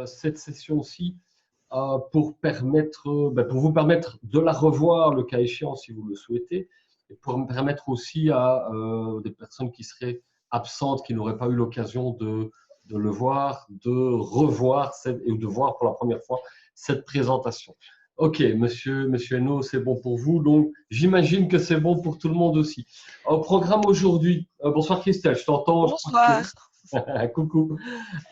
cette session-ci pour vous permettre de la revoir le cas échéant si vous le souhaitez, et pour me permettre aussi à des personnes qui seraient absentes, qui n'auraient pas eu l'occasion de le voir, de revoir et de voir pour la première fois cette présentation. Ok, monsieur Hainaut, c'est bon pour vous, donc j'imagine que c'est bon pour tout le monde aussi. Au programme aujourd'hui, bonsoir Christelle, je t'entends. Bonsoir. Coucou.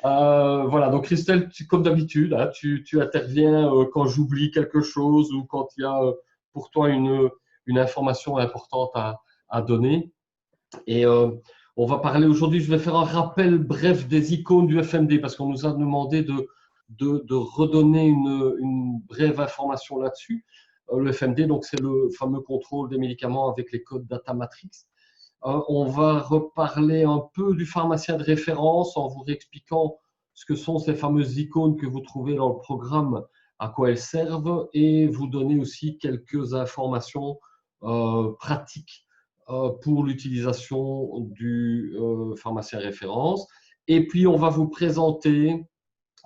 Voilà, donc Christelle, comme d'habitude, hein, tu interviens quand j'oublie quelque chose ou quand il y a pour toi une information importante à donner. Et on va parler aujourd'hui, je vais faire un rappel bref des icônes du FMD parce qu'on nous a demandé de redonner une brève information là-dessus. Le FMD, donc c'est le fameux contrôle des médicaments avec les codes data matrix. On va reparler un peu du pharmacien de référence en vous réexpliquant ce que sont ces fameuses icônes que vous trouvez dans le programme, à quoi elles servent, et vous donner aussi quelques informations pratiques pour l'utilisation du pharmacien référence. Et puis, on va vous présenter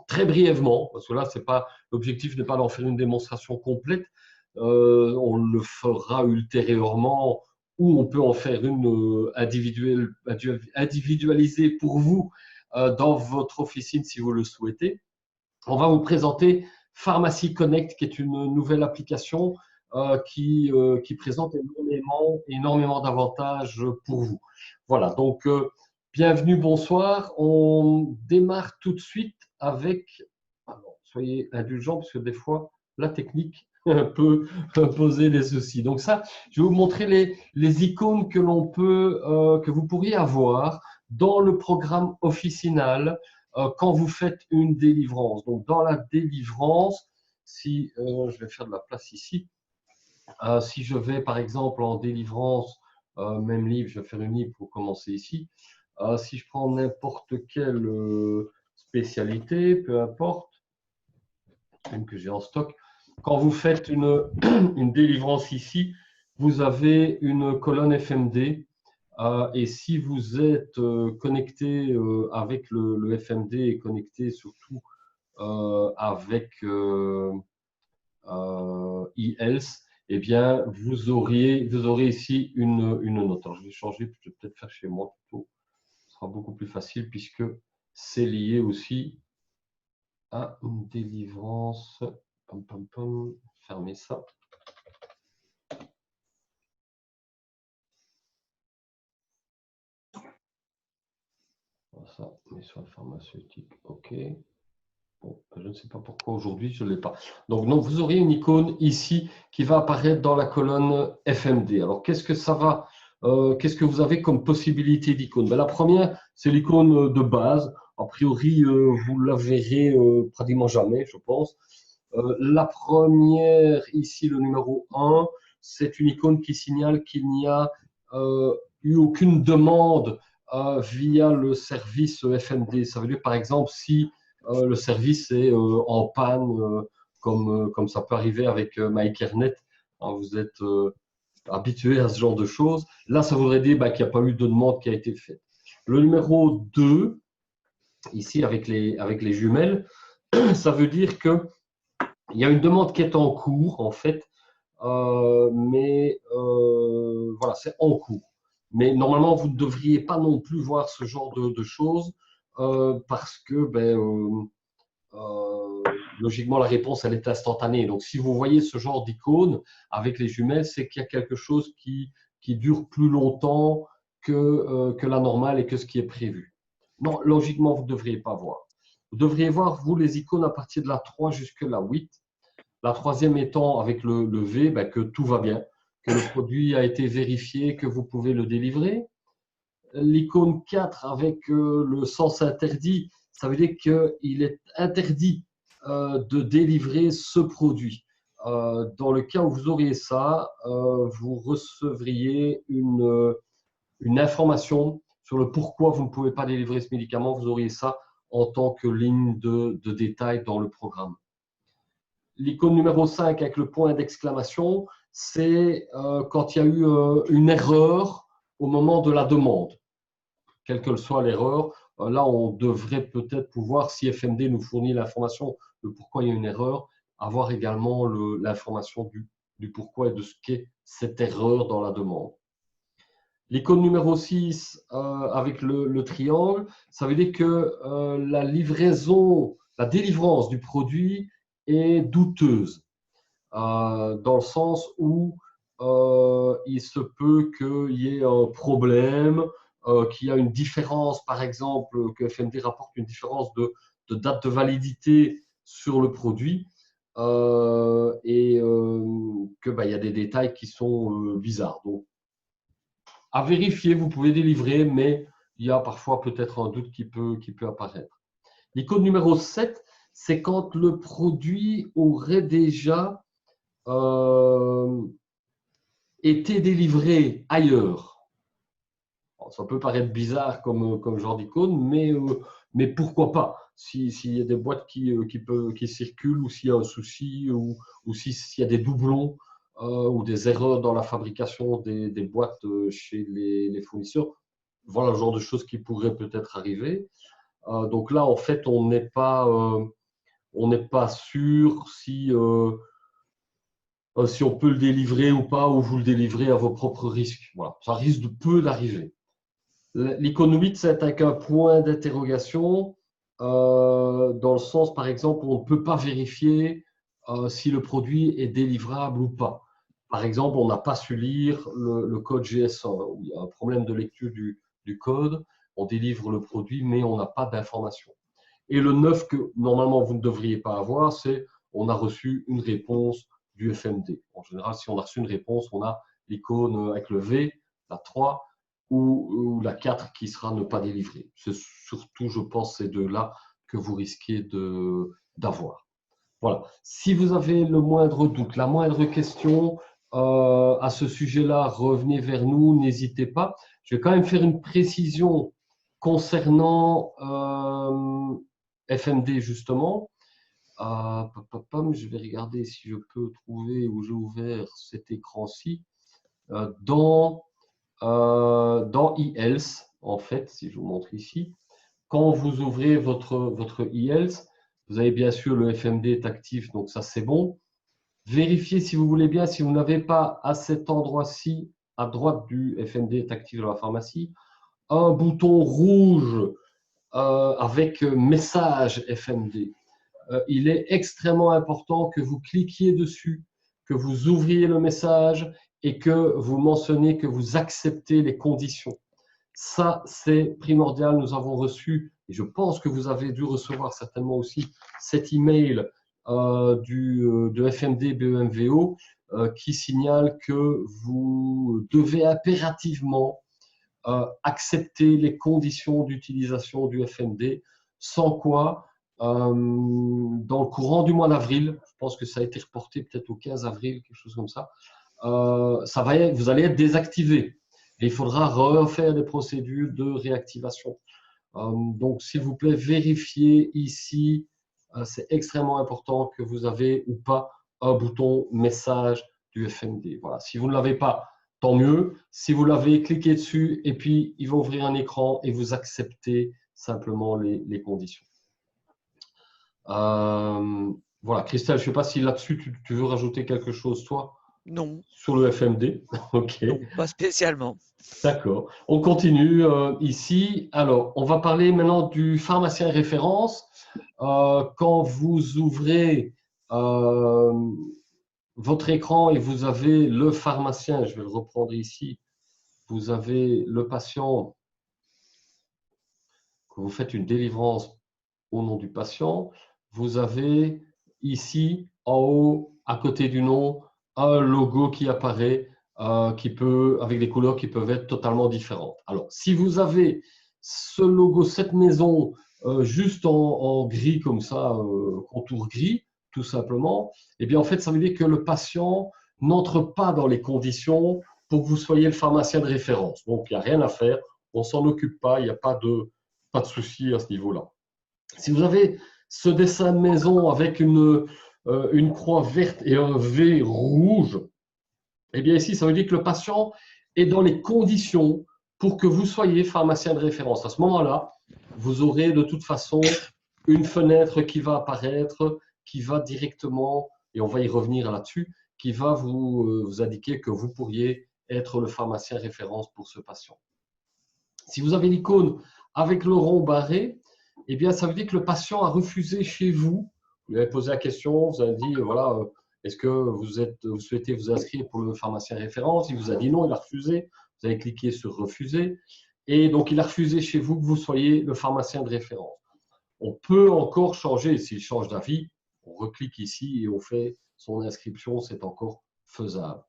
très brièvement, parce que là, c'est pas, l'objectif n'est pas d'en faire une démonstration complète, on le fera ultérieurement, ou on peut en faire une individualisée pour vous dans votre officine si vous le souhaitez. On va vous présenter Pharmacy Connect, qui est une nouvelle application qui présente énormément d'avantages pour vous. Voilà, donc bienvenue, bonsoir. On démarre tout de suite avec, alors, soyez indulgents parce que des fois, la technique peut poser des soucis. Donc ça, je vais vous montrer les icônes que l'on peut, que vous pourriez avoir dans le programme officinal quand vous faites une délivrance. Donc dans la délivrance, si je vais faire de la place ici, si je vais par exemple en délivrance, même livre, je vais faire une livre pour commencer ici. Si je prends n'importe quelle spécialité, peu importe, même que j'ai en stock, quand vous faites une délivrance ici, vous avez une colonne FMD. Et si vous êtes connecté avec le FMD et connecté surtout avec eHealth, eh bien, vous aurez ici une note. Alors, je vais changer, je vais peut-être faire chez moi plutôt. Ce sera beaucoup plus facile puisque c'est lié aussi à une délivrance. Fermez ça. Ça, mais sur la pharmaceutique, ok. Bon, je ne sais pas pourquoi aujourd'hui je ne l'ai pas. Donc, vous aurez une icône ici qui va apparaître dans la colonne FMD. Alors, qu'est-ce que ça va qu'est-ce que vous avez comme possibilité d'icône? La première, c'est l'icône de base. A priori, vous la verrez pratiquement jamais, je pense. La première, ici, le numéro 1, c'est une icône qui signale qu'il n'y a eu aucune demande via le service FMD. Ça veut dire, par exemple, si le service est en panne, comme ça peut arriver avec MyCareNet, hein, vous êtes habitué à ce genre de choses. Là, ça voudrait dire qu'il n'y a pas eu de demande qui a été faite. Le numéro 2, ici, avec les jumelles, ça veut dire que il y a une demande qui est en cours, en fait, mais voilà, c'est en cours. Mais normalement, vous ne devriez pas non plus voir ce genre de choses parce que, logiquement, la réponse, elle est instantanée. Donc, si vous voyez ce genre d'icône avec les jumelles, c'est qu'il y a quelque chose qui dure plus longtemps que la normale et que ce qui est prévu. Non, logiquement, vous ne devriez pas voir. Vous devriez voir, vous, les icônes à partir de la 3 jusqu'à la 8. La troisième étant avec le V, que tout va bien, que le produit a été vérifié, que vous pouvez le délivrer. L'icône 4 avec le sens interdit, ça veut dire qu'il est interdit de délivrer ce produit. Dans le cas où vous auriez ça, vous recevriez une information sur le pourquoi vous ne pouvez pas délivrer ce médicament. Vous auriez ça en tant que ligne de détail dans le programme. L'icône numéro 5 avec le point d'exclamation, c'est quand il y a eu une erreur au moment de la demande. Quelle que soit l'erreur, Là, on devrait peut-être pouvoir, si FMD nous fournit l'information de pourquoi il y a une erreur, avoir également l'information du pourquoi et de ce qu'est cette erreur dans la demande. L'icône numéro 6 avec le triangle, ça veut dire que la livraison, la délivrance du produit est douteuse, dans le sens où il se peut qu'il y ait un problème, qu'il y a une différence, par exemple, que FMD rapporte une différence de date de validité sur le produit, et qu'il y a des détails qui sont bizarres. Donc, à vérifier, vous pouvez délivrer, mais il y a parfois peut-être un doute qui peut apparaître. L'icône numéro 7, c'est quand le produit aurait déjà été délivré ailleurs. Alors, ça peut paraître bizarre comme genre d'icône, mais pourquoi pas? S'il y a des boîtes qui circulent, ou s'il y a un souci, ou s'il y a des doublons, ou des erreurs dans la fabrication des boîtes chez les fournisseurs, voilà le genre de choses qui pourraient peut-être arriver. Donc là, en fait, on n'est pas sûr si on peut le délivrer ou pas, ou vous le délivrez à vos propres risques. Voilà, ça risque de peu d'arriver. L'icône 8, c'est avec un point d'interrogation, dans le sens, par exemple, où on ne peut pas vérifier si le produit est délivrable ou pas. Par exemple, on n'a pas su lire le code GS1, où il y a un problème de lecture du code, on délivre le produit, mais on n'a pas d'information. Et le 9 que normalement vous ne devriez pas avoir, c'est on a reçu une réponse du FMD. En général, si on a reçu une réponse, on a l'icône avec le V, la 3 ou la 4 qui sera ne pas délivrée. C'est surtout, je pense, ces deux-là que vous risquez d'avoir. Voilà. Si vous avez le moindre doute, la moindre question à ce sujet-là, revenez vers nous, n'hésitez pas. Je vais quand même faire une précision concernant FMD, justement. Je vais regarder si je peux trouver où j'ai ouvert cet écran-ci. Dans eHealth, en fait, si je vous montre ici, quand vous ouvrez votre eHealth, vous avez bien sûr le FMD est actif, donc ça c'est bon. Vérifiez si vous voulez bien, si vous n'avez pas à cet endroit-ci, à droite du FMD est actif de la pharmacie, un bouton rouge avec message FMD. Il est extrêmement important que vous cliquiez dessus, que vous ouvriez le message et que vous mentionnez que vous acceptez les conditions. Ça, c'est primordial. Nous avons reçu, et je pense que vous avez dû recevoir certainement aussi cet email de FMD BEMVO qui signale que vous devez impérativement accepter les conditions d'utilisation du FMD, sans quoi, dans le courant du mois d'avril, je pense que ça a été reporté peut-être au 15 avril, quelque chose comme ça, vous allez être désactivé. Et il faudra refaire des procédures de réactivation. Donc, s'il vous plaît, vérifiez ici, c'est extrêmement important que vous avez ou pas un bouton message du FMD. Voilà. Si vous ne l'avez pas, tant mieux. Si vous l'avez, cliquez dessus et puis il va ouvrir un écran et vous acceptez simplement les conditions. Voilà, Christelle, je ne sais pas si là-dessus tu veux rajouter quelque chose, toi? Non. Sur le FMD? Ok. Non, pas spécialement. D'accord. On continue ici. Alors, on va parler maintenant du pharmacien référence. Quand vous ouvrez votre écran et vous avez le pharmacien, je vais le reprendre ici, vous avez le patient, que vous faites une délivrance au nom du patient, vous avez ici, en haut, à côté du nom, un logo qui apparaît avec des couleurs qui peuvent être totalement différentes. Alors, si vous avez ce logo, cette maison, juste en gris comme ça, contour gris, tout simplement, eh bien, en fait, ça veut dire que le patient n'entre pas dans les conditions pour que vous soyez le pharmacien de référence. Donc, il n'y a rien à faire, on ne s'en occupe pas, il n'y a pas de souci à ce niveau-là. Si vous avez ce dessin de maison avec une croix verte et un V rouge, eh bien ici, ça veut dire que le patient est dans les conditions pour que vous soyez pharmacien de référence. À ce moment-là, vous aurez de toute façon une fenêtre qui va apparaître, qui va directement, et on va y revenir là-dessus, qui va vous indiquer que vous pourriez être le pharmacien référence pour ce patient. Si vous avez l'icône avec le rond barré, eh bien, ça veut dire que le patient a refusé chez vous. Vous lui avez posé la question, vous avez dit, voilà, est-ce que vous souhaitez vous inscrire pour le pharmacien référence? Il vous a dit non, il a refusé. Vous avez cliqué sur refuser. Et donc, il a refusé chez vous que vous soyez le pharmacien de référence. On peut encore changer. S'il change d'avis, on reclique ici et on fait son inscription. C'est encore faisable.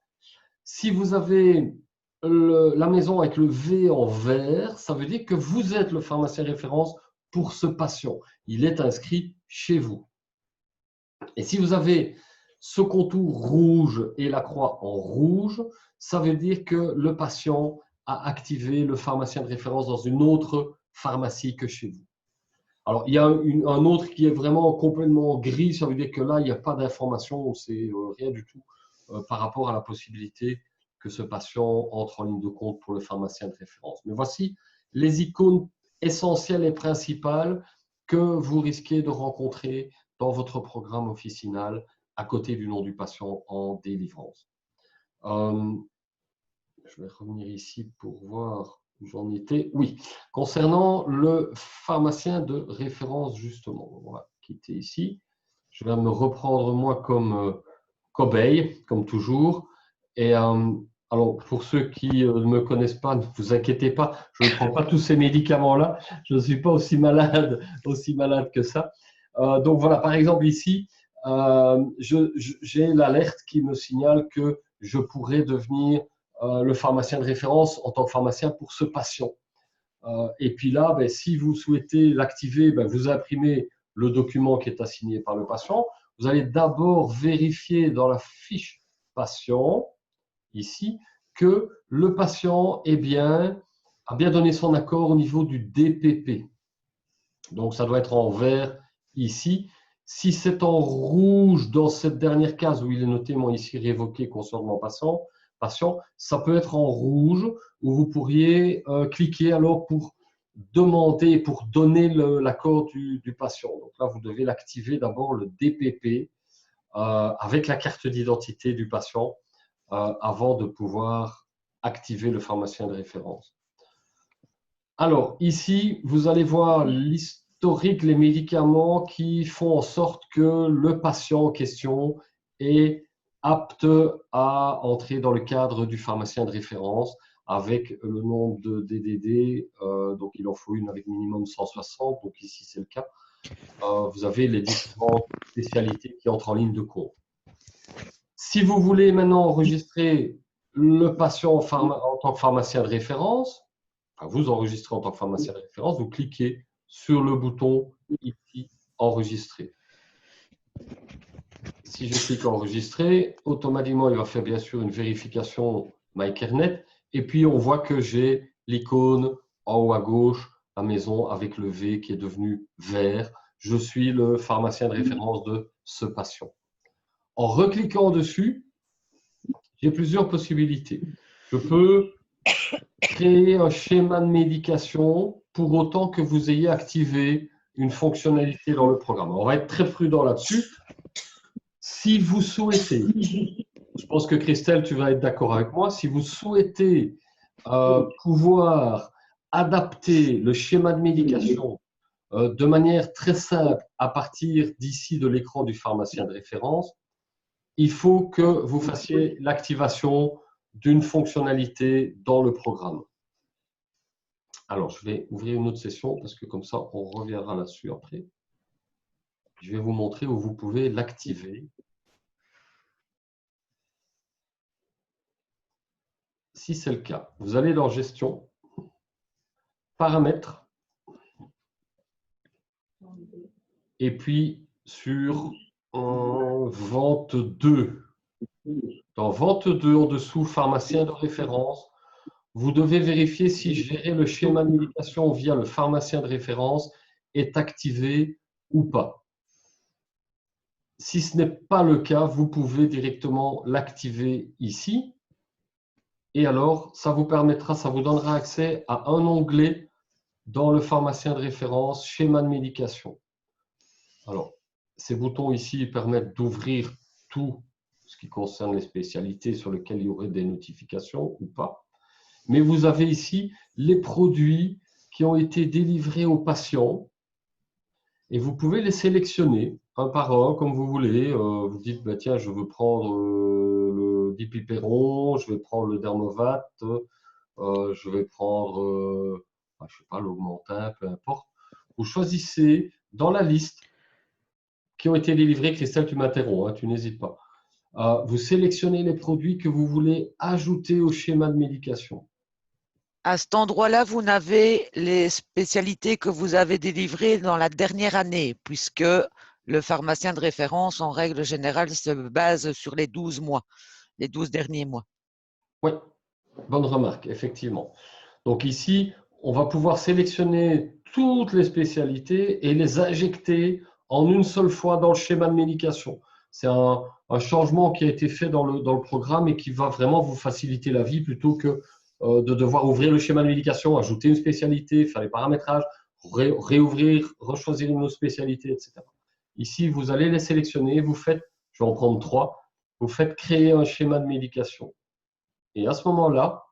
Si vous avez la maison avec le V en vert, ça veut dire que vous êtes le pharmacien référence pour ce patient. Il est inscrit chez vous. Et si vous avez ce contour rouge et la croix en rouge, ça veut dire que le patient a activé le pharmacien de référence dans une autre pharmacie que chez vous. Alors, il y a un autre qui est vraiment complètement gris, ça veut dire que là, il n'y a pas d'information, c'est rien du tout par rapport à la possibilité que ce patient entre en ligne de compte pour le pharmacien de référence. Mais voici les icônes essentielles et principales que vous risquez de rencontrer dans votre programme officinal à côté du nom du patient en délivrance. Je vais revenir ici pour voir où j'en étais. Oui, concernant le pharmacien de référence, justement, on va quitter ici. Je vais me reprendre moi comme cobaye, comme toujours. Et alors, pour ceux qui ne me connaissent pas, ne vous inquiétez pas, je ne prends pas tous ces médicaments-là. Je ne suis pas aussi malade que ça. Donc voilà, par exemple ici, j'ai l'alerte qui me signale que je pourrais devenir le pharmacien de référence en tant que pharmacien pour ce patient. Et puis là, si vous souhaitez l'activer, vous imprimez le document qui est assigné par le patient. Vous allez d'abord vérifier dans la fiche patient, ici, que le patient a bien donné son accord au niveau du DPP. Donc, ça doit être en vert ici. Si c'est en rouge dans cette dernière case où il est noté, moi ici, révoqué concernant patient, ça peut être en rouge où vous pourriez cliquer alors pour demander, pour donner l'accord du patient. Donc là, vous devez l'activer d'abord le DPP avec la carte d'identité du patient avant de pouvoir activer le pharmacien de référence. Alors, ici, vous allez voir l'historique, les médicaments qui font en sorte que le patient en question est apte à entrer dans le cadre du pharmacien de référence avec le nombre de DDD. Donc, il en faut une avec minimum 160. Donc, ici, c'est le cas. Vous avez les différentes spécialités qui entrent en ligne de compte. Si vous voulez maintenant enregistrer le patient en tant que pharmacien de référence, vous enregistrez en tant que pharmacien de référence, vous cliquez sur le bouton ici, enregistrer. Si je clique enregistrer, automatiquement, il va faire bien sûr une vérification MyCareNet. Et puis, on voit que j'ai l'icône en haut à gauche, la maison avec le V qui est devenu vert. Je suis le pharmacien de référence de ce patient. En recliquant dessus, j'ai plusieurs possibilités. Je peux créer un schéma de médication pour autant que vous ayez activé une fonctionnalité dans le programme. On va être très prudent là-dessus. Si vous souhaitez, je pense que Christelle, tu vas être d'accord avec moi, si vous souhaitez pouvoir adapter le schéma de médication de manière très simple à partir d'ici de l'écran du pharmacien de référence, il faut que vous fassiez l'activation d'une fonctionnalité dans le programme. Alors, je vais ouvrir une autre session parce que comme ça, on reviendra là-dessus après. Je vais vous montrer où vous pouvez l'activer. Si c'est le cas, vous allez dans Gestion, Paramètres, et puis sur Vente 2. Dans Vente 2, en dessous, Pharmacien de référence, vous devez vérifier si gérer le schéma de médication via le pharmacien de référence est activé ou pas. Si ce n'est pas le cas, vous pouvez directement l'activer ici. Et alors, ça vous permettra, ça vous donnera accès à un onglet dans le pharmacien de référence, schéma de médication. Alors, ces boutons ici permettent d'ouvrir tout ce qui concerne les spécialités sur lesquelles il y aurait des notifications ou pas. Mais vous avez ici les produits qui ont été délivrés aux patients et vous pouvez les sélectionner un par un comme vous voulez. Vous dites, bah, tiens, je veux prendre le dipyperon, je vais prendre le dermovat, je vais prendre, je sais pas, l'augmentin, peu importe. Vous choisissez dans la liste qui ont été délivrés. Christelle, tu m'interromps, hein, tu n'hésites pas. Vous sélectionnez les produits que vous voulez ajouter au schéma de médication. À cet endroit-là, vous n'avez les spécialités que vous avez délivrées dans la dernière année, puisque le pharmacien de référence, en règle générale, se base sur les 12 mois, les 12 derniers mois. Oui, bonne remarque, effectivement. Donc ici, on va pouvoir sélectionner toutes les spécialités et les injecter en une seule fois dans le schéma de médication. C'est un changement qui a été fait dans le programme et qui va vraiment vous faciliter la vie plutôt que de devoir ouvrir le schéma de médication, ajouter une spécialité, faire les paramétrages, réouvrir, rechoisir une autre spécialité, etc. Ici, vous allez les sélectionner, vous faites, je vais en prendre 3, vous faites créer un schéma de médication. Et à ce moment-là,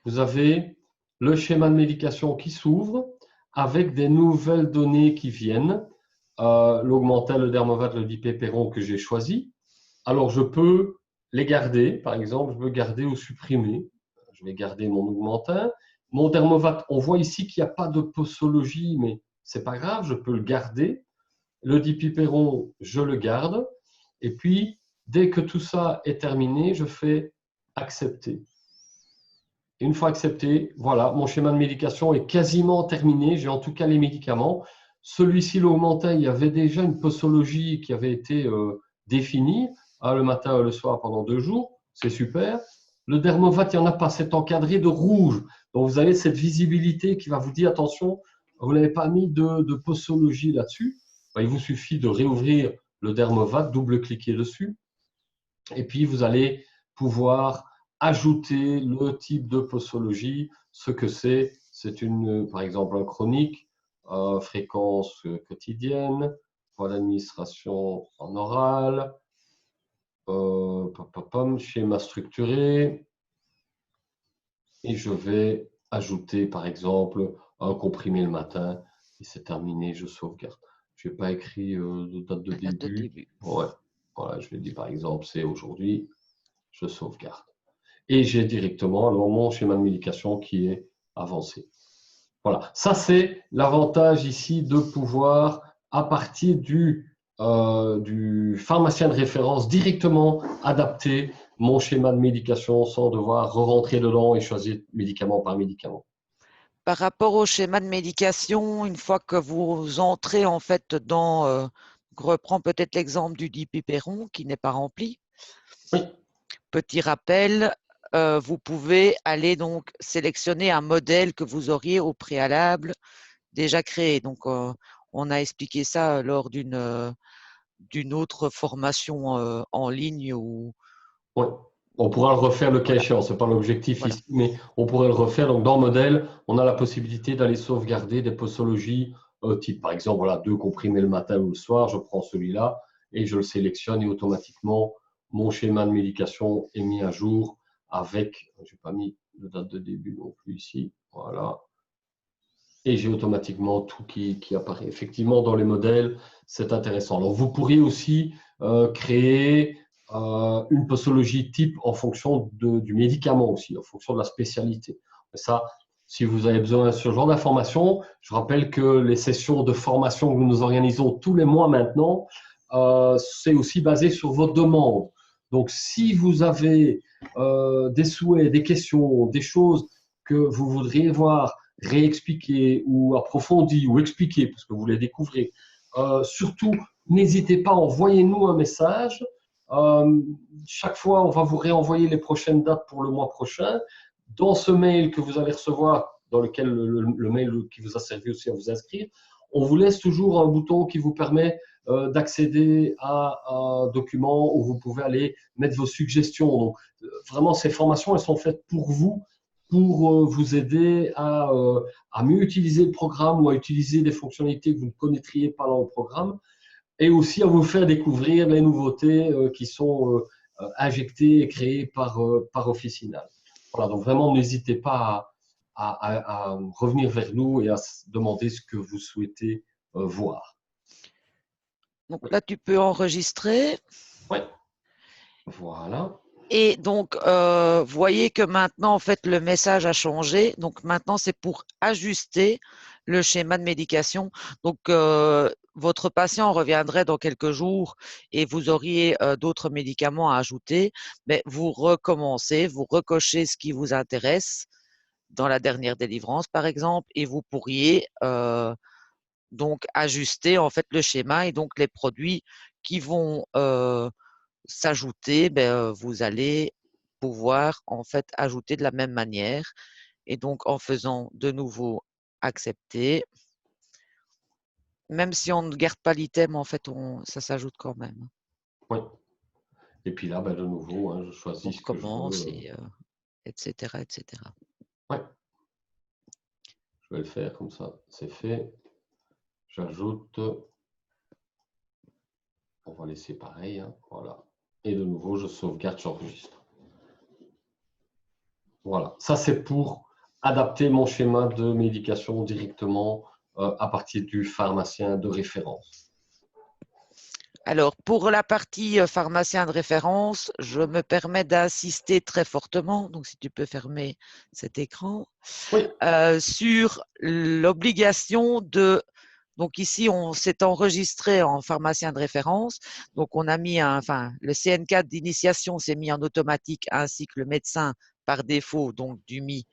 vous avez le schéma de médication qui s'ouvre avec des nouvelles données qui viennent. L'augmentin, le dermovat, le dipyperon que j'ai choisi. Alors, je peux les garder. Par exemple, je veux garder ou supprimer. Je vais garder mon augmentin. Mon dermovat, on voit ici qu'il n'y a pas de posologie, mais ce n'est pas grave, je peux le garder. Le dipyperon, je le garde. Et puis, dès que tout ça est terminé, je fais accepter. Une fois accepté, voilà, mon schéma de médication est quasiment terminé. J'ai en tout cas les médicaments. Celui-ci, l'augmentin, il y avait déjà une posologie qui avait été définie, hein, le matin et le soir pendant 2 jours. C'est super. Le dermovat, il n'y en a pas. C'est encadré de rouge. Donc, vous avez cette visibilité qui va vous dire, attention, vous n'avez pas mis de posologie là-dessus. Il vous suffit de réouvrir le dermovat, double-cliquer dessus. Et puis, vous allez pouvoir ajouter le type de posologie, ce que c'est. C'est par exemple un chronique, fréquence quotidienne, pour l'administration en oral, schéma structuré. Et je vais ajouter par exemple un comprimé le matin et c'est terminé, je sauvegarde. Je n'ai pas écrit de date de début. Ouais. Voilà, je vais dire par exemple, c'est aujourd'hui, je sauvegarde. Et j'ai directement alors mon schéma de médication qui est avancé. Voilà, ça c'est l'avantage ici de pouvoir, à partir du pharmacien de référence, directement adapter mon schéma de médication sans devoir re-rentrer dedans et choisir médicament par médicament. Par rapport au schéma de médication, une fois que vous entrez en fait dans, je reprends peut-être l'exemple du dipyperon qui n'est pas rempli. Oui. Petit rappel, vous pouvez aller donc sélectionner un modèle que vous auriez au préalable déjà créé. Donc, on a expliqué ça lors d'une autre formation en ligne. Oui. On pourra le refaire le cas Voilà. échéant, ce n'est pas l'objectif Voilà. ici, mais on pourrait le refaire. Donc, dans modèle, on a la possibilité d'aller sauvegarder des posologies type, par exemple, voilà, 2 comprimés le matin ou le soir, je prends celui-là et je le sélectionne et automatiquement, mon schéma de médication est mis à jour avec, je n'ai pas mis de date de début non plus ici, voilà. Et j'ai automatiquement tout qui apparaît. Effectivement, dans les modèles, c'est intéressant. Alors, vous pourriez aussi créer une posologie type en fonction du médicament aussi, en fonction de la spécialité. Et ça, si vous avez besoin de ce genre d'informations, je rappelle que les sessions de formation que nous organisons tous les mois maintenant, c'est aussi basé sur vos demandes. Donc, si vous avez des souhaits, des questions, des choses que vous voudriez voir réexpliquer ou approfondir ou expliquer parce que vous les découvrez, surtout, n'hésitez pas, envoyez-nous un message. Chaque fois, on va vous réenvoyer les prochaines dates pour le mois prochain. Dans ce mail que vous allez recevoir, dans lequel le mail qui vous a servi aussi à vous inscrire, on vous laisse toujours un bouton qui vous permet d'accéder à un document où vous pouvez aller mettre vos suggestions. Donc, vraiment, ces formations, elles sont faites pour vous aider à mieux utiliser le programme ou à utiliser des fonctionnalités que vous ne connaîtriez pas dans le programme, et aussi à vous faire découvrir les nouveautés qui sont injectées et créées par Officinal. Voilà, donc vraiment, n'hésitez pas à revenir vers nous et à demander ce que vous souhaitez voir. Donc là, tu peux enregistrer. Oui, voilà. Et donc, voyez que maintenant, en fait, le message a changé. Donc, maintenant, c'est pour ajuster le schéma de médication. Donc, votre patient reviendrait dans quelques jours et vous auriez d'autres médicaments à ajouter. Mais vous recommencez, vous recochez ce qui vous intéresse dans la dernière délivrance, par exemple, et vous pourriez donc ajuster en fait le schéma et donc les produits qui vont s'ajouter, vous allez pouvoir en fait ajouter de la même manière et donc en faisant de nouveau accepter, même si on ne garde pas l'item, en fait, ça s'ajoute quand même. Oui. Et puis là, de nouveau, hein, je On choisis ce que je recommence, veux. etc., etc. Ouais. Je vais le faire comme ça, c'est fait. J'ajoute. On va laisser pareil, hein, voilà. Et de nouveau, je sauvegarde, j'enregistre. Voilà, ça c'est pour adapter mon schéma de médication directement à partir du pharmacien de référence. Alors, pour la partie pharmacien de référence, je me permets d'insister très fortement, donc si tu peux fermer cet écran, Oui. sur l'obligation de. Donc ici, on s'est enregistré en pharmacien de référence. Donc on a mis le CN4 d'initiation s'est mis en automatique ainsi que le médecin par défaut, donc du MI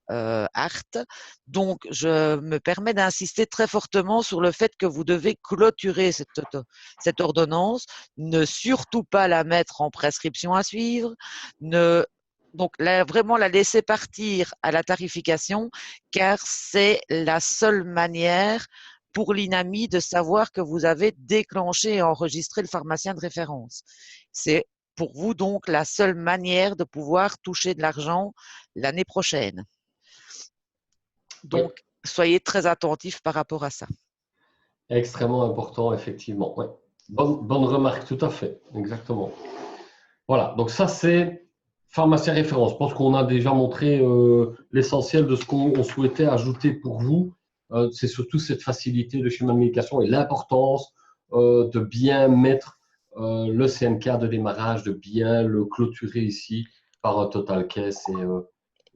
ART. Donc je me permets d'insister très fortement sur le fait que vous devez clôturer cette ordonnance, ne surtout pas la mettre en prescription à suivre, donc vraiment la laisser partir à la tarification, car c'est la seule manière pour l'INAMI de savoir que vous avez déclenché et enregistré le pharmacien de référence. C'est pour vous donc la seule manière de pouvoir toucher de l'argent l'année prochaine. Donc, soyez très attentifs par rapport à ça. Extrêmement important, effectivement. Ouais. Bonne remarque, tout à fait. Exactement. Voilà, donc ça c'est pharmacien référence. Je pense qu'on a déjà montré l'essentiel de ce qu'on souhaitait ajouter pour vous. C'est surtout cette facilité de schéma de médication et l'importance de bien mettre le CMK de démarrage, de bien le clôturer ici par un total caisse et de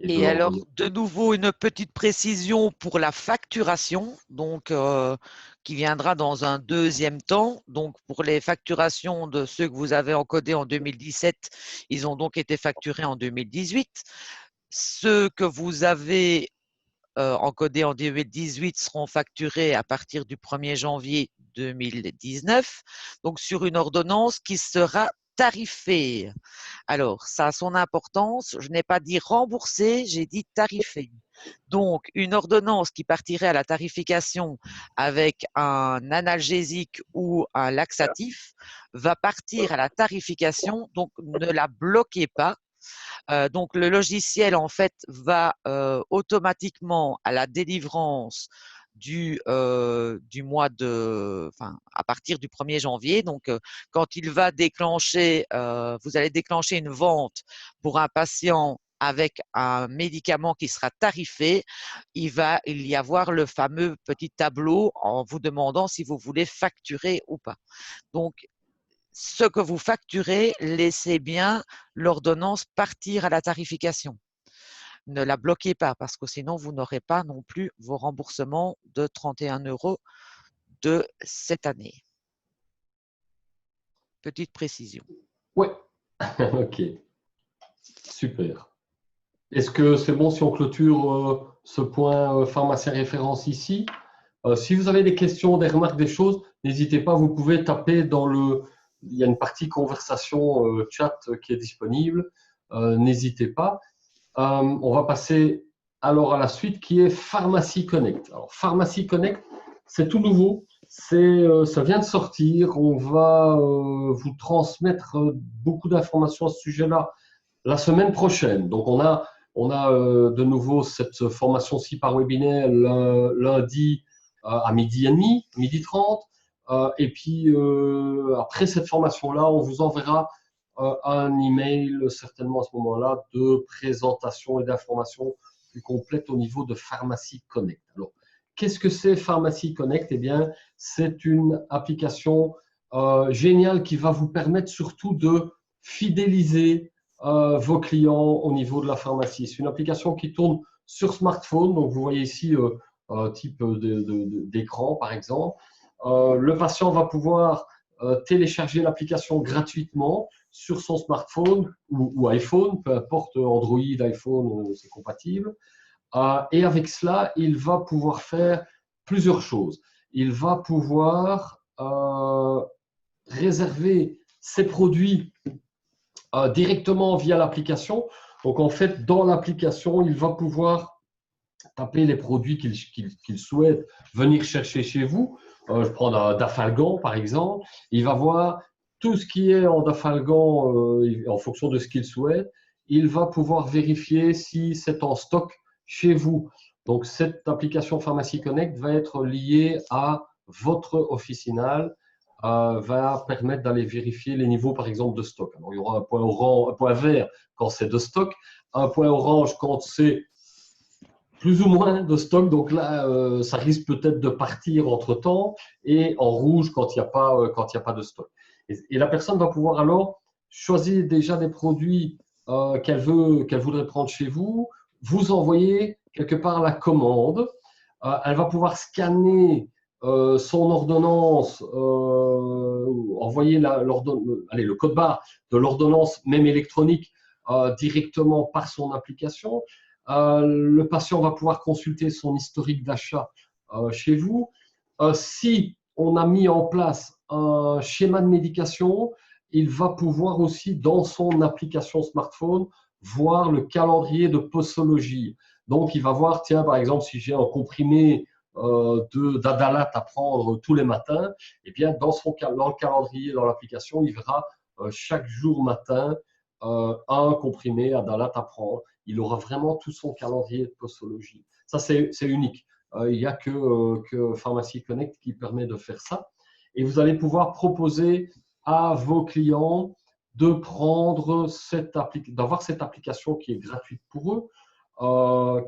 Et alors, l'envoyer. de nouveau, une petite précision pour la facturation, donc qui viendra dans un deuxième temps. Donc, pour les facturations de ceux que vous avez encodés en 2017, ils ont donc été facturés en 2018. Ceux que vous avez encodés en 2018 seront facturés à partir du 1er janvier 2019, donc sur une ordonnance qui sera tarifée. Alors, ça a son importance. Je n'ai pas dit remboursé, j'ai dit tarifé. Donc, une ordonnance qui partirait à la tarification avec un analgésique ou un laxatif va partir à la tarification, donc ne la bloquez pas. Donc, le logiciel, en fait, va automatiquement à la délivrance du mois à partir du 1er janvier. Donc, quand il va déclencher, vous allez déclencher une vente pour un patient avec un médicament qui sera tarifé, il va y avoir le fameux petit tableau en vous demandant si vous voulez facturer ou pas. Donc, ce que vous facturez, laissez bien l'ordonnance partir à la tarification. Ne la bloquez pas parce que sinon, vous n'aurez pas non plus vos remboursements de 31 € de cette année. Petite précision. Oui, ok, super. Est-ce que c'est bon si on clôture ce point pharmacien référence ici? Si vous avez des questions, des remarques, des choses, n'hésitez pas, vous pouvez taper il y a une partie conversation chat qui est disponible. N'hésitez pas. On va passer alors à la suite qui est Pharmacie Connect. Alors, Pharmacie Connect, c'est tout nouveau. Ça vient de sortir. On va vous transmettre beaucoup d'informations à ce sujet-là la semaine prochaine. Donc, on a de nouveau cette formation-ci par webinaire lundi à midi et demi, midi 30. Et puis, après cette formation-là, on vous enverra un email certainement à ce moment-là de présentation et d'informations plus complètes au niveau de Pharmacie Connect. Alors, qu'est-ce que c'est Pharmacie Connect? Eh bien, c'est une application géniale qui va vous permettre surtout de fidéliser vos clients au niveau de la pharmacie. C'est une application qui tourne sur smartphone. Donc, vous voyez ici un type d'écran, par exemple. Le patient va pouvoir télécharger l'application gratuitement sur son smartphone ou iPhone, peu importe, Android, iPhone, c'est compatible. Et avec cela, il va pouvoir faire plusieurs choses. Il va pouvoir réserver ses produits directement via l'application. Donc, en fait, dans l'application, il va pouvoir taper les produits qu'il souhaite venir chercher chez vous. Je prends Dafalgan, par exemple. Il va voir tout ce qui est en Dafalgan en fonction de ce qu'il souhaite. Il va pouvoir vérifier si c'est en stock chez vous. Donc, cette application Pharmacie Connect va être liée à votre officinal, va permettre d'aller vérifier les niveaux, par exemple, de stock. Alors, il y aura un point orange, un point vert quand c'est de stock, un point orange quand c'est plus ou moins de stock. Donc là, ça risque peut-être de partir entre-temps, et en rouge quand il n'y a pas de stock. Et la personne va pouvoir alors choisir déjà des produits qu'elle voudrait prendre chez vous, vous envoyer quelque part la commande. Elle va pouvoir scanner son ordonnance, envoyer le code barre de l'ordonnance, même électronique, directement par son application. Le patient va pouvoir consulter son historique d'achat chez vous. Si on a mis en place un schéma de médication, il va pouvoir aussi, dans son application smartphone, voir le calendrier de posologie. Donc, il va voir, tiens, par exemple, si j'ai un comprimé d'Adalat à prendre tous les matins, eh bien, dans le calendrier, dans l'application, il verra chaque jour matin un comprimé Adalat à prendre. Il aura vraiment tout son calendrier de posologie. Ça, c'est unique. Il n'y a que Pharmacie Connect qui permet de faire ça. Et vous allez pouvoir proposer à vos clients de prendre d'avoir cette application qui est gratuite pour eux,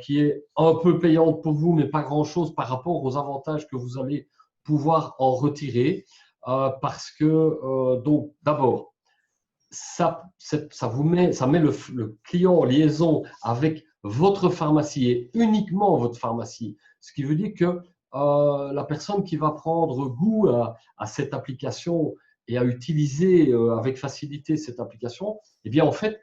qui est un peu payante pour vous, mais pas grand-chose par rapport aux avantages que vous allez pouvoir en retirer. Parce que, donc, d'abord, ça met le client en liaison avec votre pharmacie et uniquement votre pharmacie. Ce qui veut dire que la personne qui va prendre goût à cette application et à utiliser avec facilité cette application, eh bien, en fait,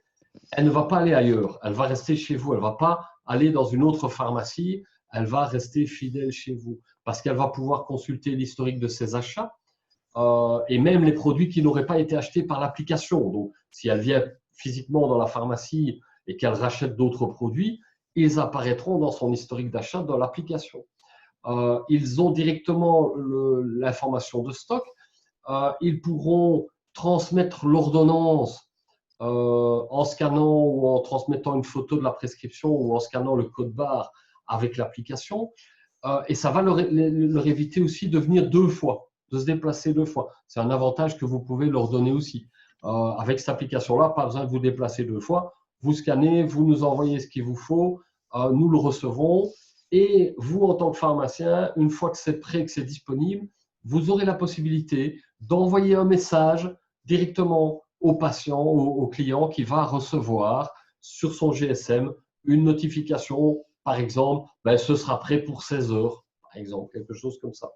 elle ne va pas aller ailleurs. Elle va rester chez vous. Elle ne va pas aller dans une autre pharmacie. Elle va rester fidèle chez vous parce qu'elle va pouvoir consulter l'historique de ses achats. Et même les produits qui n'auraient pas été achetés par l'application. Donc, si elle vient physiquement dans la pharmacie et qu'elle rachète d'autres produits, ils apparaîtront dans son historique d'achat dans l'application. Ils ont directement l'information de stock. Ils pourront transmettre l'ordonnance en scannant ou en transmettant une photo de la prescription ou en scannant le code barre avec l'application. Et ça va leur éviter aussi de venir deux fois, de se déplacer deux fois. C'est un avantage que vous pouvez leur donner aussi. Avec cette application-là, pas besoin de vous déplacer deux fois. Vous scannez, vous nous envoyez ce qu'il vous faut, nous le recevons. Et vous, en tant que pharmacien, une fois que c'est prêt, que c'est disponible, vous aurez la possibilité d'envoyer un message directement au patient, au client qui va recevoir sur son GSM une notification. Par exemple, ce sera prêt pour 16 heures, par exemple, quelque chose comme ça.